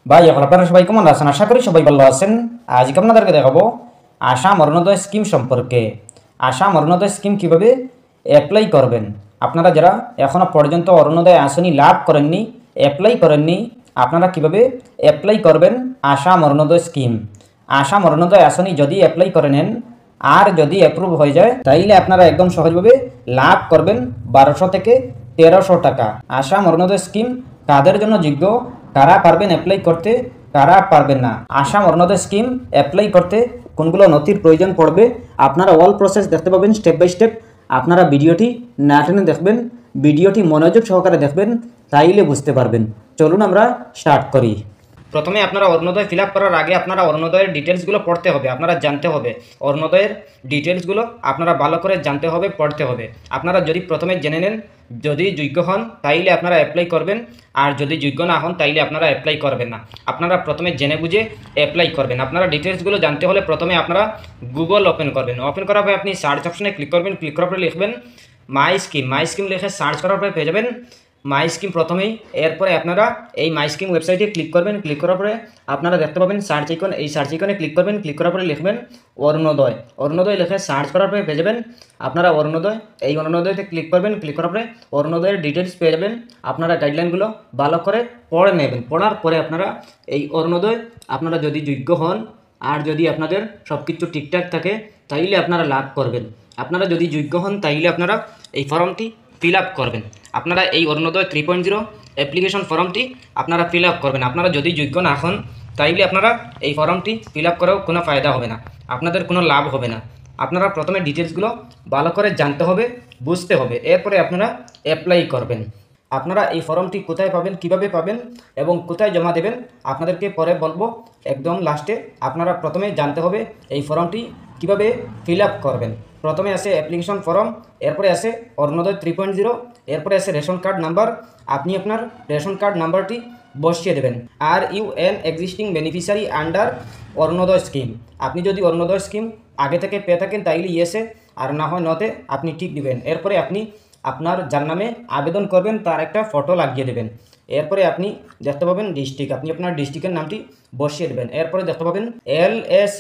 ভাই এখন আপনারা সবাই কেমন আছেন? আশা করি সবাই ভালো আছেন। আজকে আপনাদেরকে দেখাবো আসাম অরুণোদয় স্কিম সম্পর্কে। আসাম অরুণোদয় স্কিম কিভাবে অ্যাপ্লাই করবেন। আপনারা যারা এখনও পর্যন্ত অরুণোদয় আসনি লাভ করেননি, অ্যাপ্লাই করেননি, আপনারা কিভাবে অ্যাপ্লাই করবেন আসাম অরুণোদয় স্কিম। আসাম অরুণোদয় আসনি যদি অ্যাপ্লাই করে নেন আর যদি অ্যাপ্রুভ হয়ে যায় তাইলে আপনারা একদম সহজভাবে লাভ করবেন 1200 থেকে 1300 টাকা। আসাম অরুণোদয় স্কিম কাদের জন্য যোগ্য, কারা পারবেন অ্যাপ্লাই করতে, কারা পারবেন না। আসাম অরুণোদয় স্কিম অ্যাপ্লাই করতে কোনগুলো নথির প্রয়োজন পড়বে আপনারা অল প্রসেস দেখতে পাবেন স্টেপ বাই স্টেপ। আপনারা ভিডিওটি না টেনে দেখবেন, ভিডিওটি মনোযোগ সহকারে দেখবেন, তাইলে বুঝতে পারবেন। চলুন আমরা স্টার্ট করি। প্রথমে আপনারা অরুণোদয় ফিল আপ করার আগে আপনারা অরুণোদয়ের ডিটেলসগুলো পড়তে হবে, আপনারা জানতে হবে। অরুণোদয়ের ডিটেলসগুলো আপনারা ভালো করে জানতে হবে, পড়তে হবে। আপনারা যদি প্রথমে জেনে নেন, যদি যোগ্য হন তাইলে আপনারা অ্যাপ্লাই করবেন, আর যদি যোগ্য না হন তাইলে আপনারা অ্যাপ্লাই করবেন না। আপনারা প্রথমে জেনে বুঝে অ্যাপ্লাই করবেন। আপনারা ডিটেলসগুলো জানতে হলে প্রথমে আপনারা গুগল ওপেন করবেন। ওপেন করার পরে আপনি সার্চ অপশনে ক্লিক করবেন। ক্লিক করার পরে লিখবেন মাই স্কিম। মাই স্কিম লিখে সার্চ করার পরে পেয়ে যাবেন মাই স্কিম প্রথমেই। এরপরে আপনারা এই মাই স্কিম ওয়েবসাইটে ক্লিক করবেন। ক্লিক করার পরে আপনারা দেখতে পাবেন সার্চ আইকন, এই সার্চ আইকনে ক্লিক করবেন। ক্লিক করার পরে লিখবেন অরুণোদয়। অরুণোদয় লিখে সার্চ করার পরে পেয়ে যাবেন আপনারা অরুণোদয়। এই অরুণোদয়তে ক্লিক করবেন। ক্লিক করার পরে অরুণোদয়ের ডিটেলস পেয়ে যাবেন। আপনারা গাইডলাইনগুলো ভালো করে পড়ে নেবেন। পড়ার পরে আপনারা এই অরুণোদয় আপনারা যদি যোগ্য হন আর যদি আপনাদের সব কিছু ঠিকঠাক থাকে তাইলে আপনারা লাভ করবেন। আপনারা যদি যোগ্য হন তাইলে আপনারা এই ফর্মটি ফিল আপ করবেন। আপনারা এই অরুণোদয় 3.0 অ্যাপ্লিকেশন ফর্মটি আপনারা ফিল আপ করবেন। আপনারা যদি যোগ্য না হন তাইলে আপনারা এই ফর্মটি ফিল আপ করেও কোনো ফায়দা হবে না, আপনাদের কোনো লাভ হবে না। আপনারা প্রথমে ডিটেলসগুলো ভালো করে জানতে হবে, বুঝতে হবে, এরপরে আপনারা অ্যাপ্লাই করবেন। আপনারা এই ফর্মটি কোথায় পাবেন, কিভাবে পাবেন এবং কোথায় জমা দেবেন আপনাদেরকে পরে বলবো একদম লাস্টে। আপনারা প্রথমে জানতে হবে এই ফর্মটি কিভাবে ফিল আপ করবেন। প্রথমে আসে অ্যাপ্লিকেশন ফর্ম, এরপরে আসে অরুণোদয় 3.0, এরপরে আসে রেশন কার্ড নাম্বার। আপনি আপনার রেশন কার্ড নাম্বারটি বসিয়ে দেবেন। Are U N existing beneficiary under Arunoday scheme. আপনি যদি অরুণোদয় স্কিম আগে থেকে পেয়ে থাকেন তাইলে ইয়েসে, আর না হয় নতে আপনি ঠিক দিবেন। এরপরে আপনি আপনার যার নামে আবেদন করবেন তার একটা ফটো লাগিয়ে দেবেন। এরপরে আপনি দেখতে পাবেন ডিস্ট্রিক্ট, আপনি আপনার ডিস্ট্রিক্টের নামটি বসিয়ে দেবেন। এরপরে দেখতে পাবেন LAC,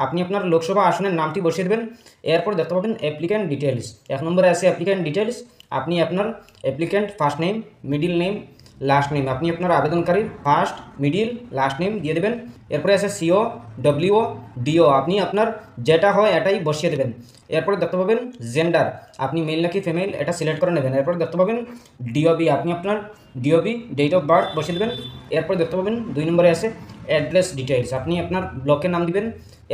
আপনি আপনার লোকসভা আসনের নামটি বসিয়ে দেবেন। এরপর দেখতে পাবেন অ্যাপ্লিক্যান্ট ডিটেলস, 1 নম্বরে আছে অ্যাপ্লিক্যান্ট ডিটেলস। আপনি আপনার applicant first name, middle name, last name, আপনি আপনার আবেদনকারীর ফার্স্ট, মিডিল, লাস্ট নেম দিয়ে দেবেন। এরপরে আছে CO, WO, DO, আপনি আপনার যেটা হয় এটাই বসিয়ে দেবেন। এরপরে দেখতে পাবেন জেন্ডার, আপনি মেল নাকি ফিমেল এটা সিলেক্ট করে নেবেন। এরপরে দেখতে পাবেন DOB, আপনি আপনার DOB ডেট অফ বার্থ বসিয়ে দেবেন। এরপরে দেখতে পাবেন 2 নম্বরে আছে অ্যাড্রেস ডিটেলস, আপনি আপনার ব্লকের নাম দিবেন।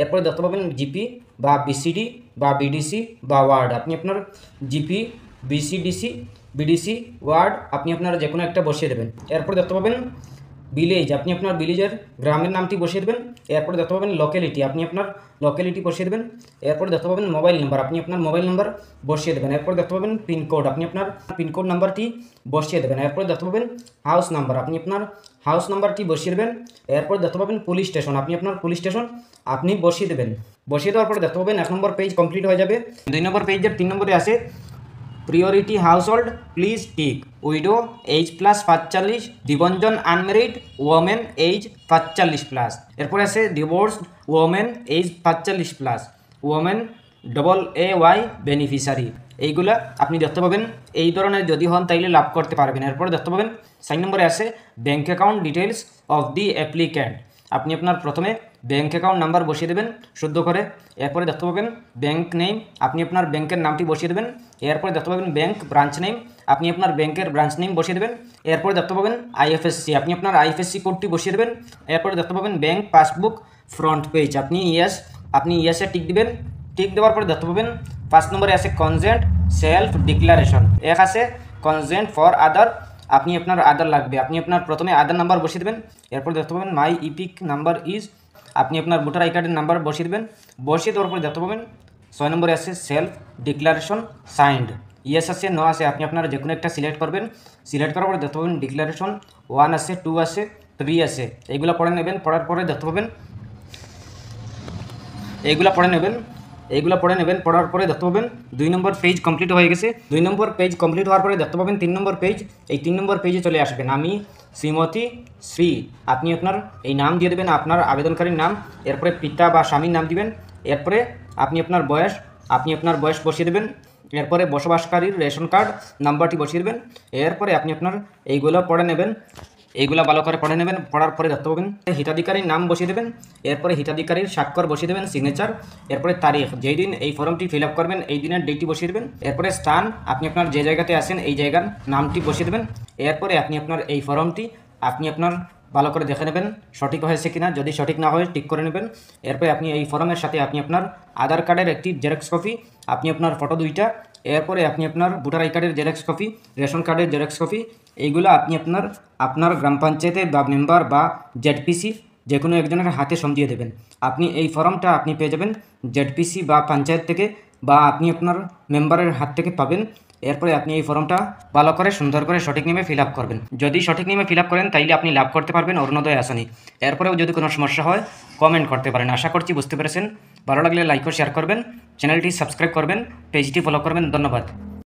এরপরে দেখতে পাবেন GP বা BCD বা BDC বা ওয়ার্ড, আপনি আপনার GP, BCDC, BDC, ওয়ার্ড আপনি আপনার যে কোনো একটা বসিয়ে দেবেন। এরপর দেখতে পাবেন ভিলেজ, আপনি আপনার ভিলেজের গ্রামের নামটি বসিয়ে দেবেন। এরপরে দেখতে পাবেন লোকালিটি, আপনি আপনার লোকালিটি বসিয়ে দেবেন। এরপরে দেখতে পাবেন মোবাইল নাম্বার, আপনি আপনার মোবাইল নাম্বার বসিয়ে দেবেন। এরপর দেখতে পাবেন পিনকোড, আপনি আপনার পিনকোড নাম্বারটি বসিয়ে দেবেন। এরপর দেখতে পাবেন হাউস নাম্বার, আপনি আপনার হাউস নাম্বারটি বসিয়ে দেবেন। এরপর দেখতে পাবেন পুলিশ স্টেশন, আপনি আপনার পুলিশ স্টেশন আপনি বসিয়ে দেবেন। বসিয়ে দেওয়ার পরে দেখতে পাবেন 1 নম্বর পেজ কমপ্লিট হয়ে যাবে। 2 নম্বর পেজের 3 নম্বরে আসে priority household please tick widow age plus 45, দিবঞ্জন আনমেরিড ওমেন এজ 45+। এরপরে আছে divorced women age 45+, women AAY beneficiary. এইগুলা আপনি দেখতে পাবেন। এই ধরনের যদি হন তাইলে লাভ করতে পারবেন। এরপরে দেখতে পাবেন 4 নম্বরে আছে bank account details of the applicant, আপনি আপনার প্রথমে ব্যাঙ্ক অ্যাকাউন্ট নাম্বার বসিয়ে দেবেন শুদ্ধ করে। এরপরে দেখতে পাবেন ব্যাঙ্ক নেম, আপনি আপনার ব্যাঙ্কের নামটি বসিয়ে দেবেন। এরপরে দেখতে পাবেন ব্যাঙ্ক ব্রাঞ্চ নেম, আপনি আপনার ব্যাঙ্কের ব্রাঞ্চ নেম বসিয়ে দেবেন। এরপরে দেখতে পাবেন IFSC, আপনি আপনার IFSC কোডটি বসিয়ে দেবেন। এরপরে দেখতে পাবেন ব্যাঙ্ক পাসবুক ফ্রন্ট পেজ, আপনি ইয়েসে টিক দিবেন। টিক দেওয়ার পরে দেখতে পাবেন 5 নম্বরে আছে কনজেন্ট সেলফ ডিক্লারেশন, এক আছে কনজেন্ট ফর আদার, আপনি আপনার আধার লাগবে, আপনি আপনার প্রথমে আধার নাম্বার বসিয়ে দেবেন। এরপর দেখতে পাবেন মাই ইপিক নাম্বার ইজ, আপনি আপনার ভোটার আই কার্ডের নাম্বার বসিয়ে দেবেন। বসিয়ে দেওয়ার পরে দেখতে পাবেন 6 নম্বরে আছে সেলফ ডিক্লারেশন সাইন্ড, ইয়েস আছে নো আছে, আপনি আপনার যে কোনো একটা সিলেক্ট করবেন। সিলেক্ট করার পরে দেখতে পাবেন ডিক্লারেশন 1 আছে, 2 আছে, 3 আছে, এইগুলো পড়ে নেবেন। পড়ার পরে দেখতে পাবেন পড়ার পরে দেখতে পাবেন 2 নম্বর পেজ কমপ্লিট হয়ে গেছে। 2 নম্বর পেজ কমপ্লিট হওয়ার পরে দেখতে পাবেন 3 নম্বর পেজ, এই 3 নম্বর পেজে চলে আসবেন। আমি শ্রীমতী শ্রী, আপনি আপনার এই নাম দিয়ে দেবেন, আপনার আবেদনকারীর নাম, এরপরে পিতা বা স্বামীর নাম দিবেন, এরপরে আপনি আপনার বয়স বসিয়ে দেবেন, এরপরে বসবাসকারীর রেশন কার্ড নাম্বারটি বসিয়ে দেবেন, এরপরে আপনি আপনার এইগুলো পড়ে নেবেন, এইগুলো ভালো করে পড়ে নেবেন, পড়ার পরে দেখতে পাবেন হিতাধিকারীর নাম বসিয়ে দেবেন, এরপরে হিতাধিকারীর স্বাক্ষর বসিয়ে দেবেন, সিগনেচার, এরপরে তারিখ, যেই দিন এই ফর্মটি ফিল আপ করবেন এই দিনের ডেটটি বসিয়ে দেবেন, এরপরে স্থান, আপনি আপনার যে জায়গাতে আছেন এই জায়গার নামটি বসিয়ে দেবেন, এরপরে আপনি আপনার এই ফর্মটি আপনি আপনার ভালো করে দেখে নেবেন সঠিক হয়েছে কিনা, যদি সঠিক না হয় টিক করে নেবেন। এরপরে আপনি এই ফর্মের সাথে আপনি আপনার আধার কার্ডের একটি জেরক্স কপি, আপনি আপনার ফটো দুইটা, এরপরে আপনি আপনার ভোটার আই কার্ডের জেরক্স কপি, রেশন কার্ডের জেরক্স কপি, এইগুলো আপনি আপনার গ্রাম পঞ্চায়েতের বা মেম্বার বা জেডপিসি যে কোনো একজনের হাতে দিয়ে দেবেন। আপনি এই ফর্মটা আপনি পেয়ে যাবেন জেডপিসি বা পঞ্চায়েত থেকে, বা আপনি আপনার মেম্বারের হাত থেকে পাবেন। এরপরে আপনি এই ফর্মটা ভালো করে সুন্দর করে সঠিক নিয়মে ফিল আপ করবেন। যদি সঠিক নিয়মে ফিল আপ করেন তাইলে আপনি লাভ করতে পারবেন অরুণোদয় আসনি। এরপরেও যদি কোনো সমস্যা হয় কমেন্ট করতে পারেন। আশা করছি বুঝতে পেরেছেন। ভালো লাগলে লাইক ও শেয়ার করবেন, চ্যানেলটি সাবস্ক্রাইব করবেন, পেজটি ফলো করবেন। ধন্যবাদ।